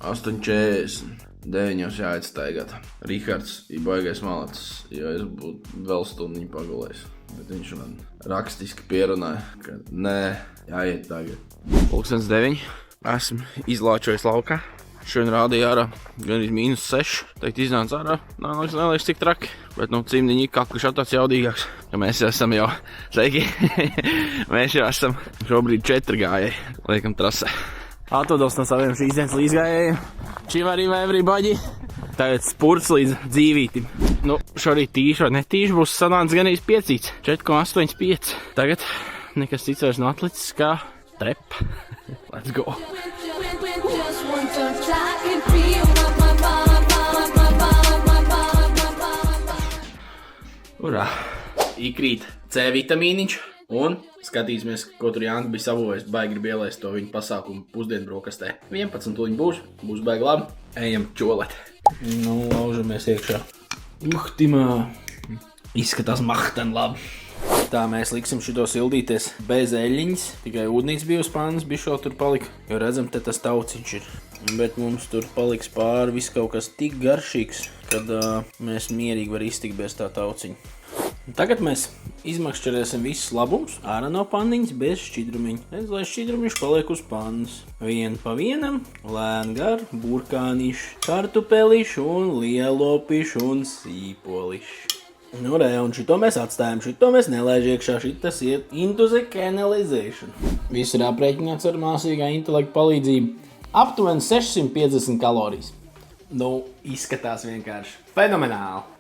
8:40. 9 jāiet staigāt. Rihards ir baigais malacis, jo es būtu vēl stundiņu pagulējis. Bet viņš man rakstiski pierunāja, ka nē, jāiet tagad. 9:00. Esmu izlāčojis laukā. Šodien rādīja ārā gan -6. Teikt iznāca ārā. Neliekas tik traki. Bet cimdiņi kakliši tāds jaudīgāks. Ja mēs jau esam jau sveiki. Mēs jau esam šobrīd 4 gājēji. Liekam trasē. Atvados no saviem šīs dienas līdzgājējiem. Čivarī vai everybody. Tagad spurts līdz dzīvītim. Šorīt tīši vai netīši būs sanācis gan 5. 4,85. Tagad nekas cits vairs nav atlicis kā trep. Let's go. Urā! Īkrīt C vitamīniņš un skatīsimies, ko tur Jānis bija savojis. Baigi grib ielaist to viņa pasākumu pusdienbrokastē. 11 tuliņ būs baigi labi. Ejam čolēt. Laužamies iekšā. Timā! Izskatās mahten labi. Tā mēs liksim šito sildīties bez eļļiņas. Tikai ūdnīts bija uz pannas, bišo tur palika. Jo redzam, te tas tauciņš ir. Bet mums tur paliks pāri viss kaut kas tik garšīgs, kad mēs mierīgi var iztikt bez tā tauciņa. Tagad mēs izmakšķerēsim visus labumus ārā no panniņas bez šķidrumiņa. Lai šķidrumiņš paliek uz pannas. Vien pa vienam, lēn gar, burkāniši, kartupeliši un lielopiši un sīpoliši. Un šito mēs atstājam, šito mēs nelaiž iekšā, šitas iet into the canalization. Viss ir aprēķināts ar māsīgā intelekta palīdzību. Aptuveni 650 kalorijas. Izskatās vienkārši fenomenāli.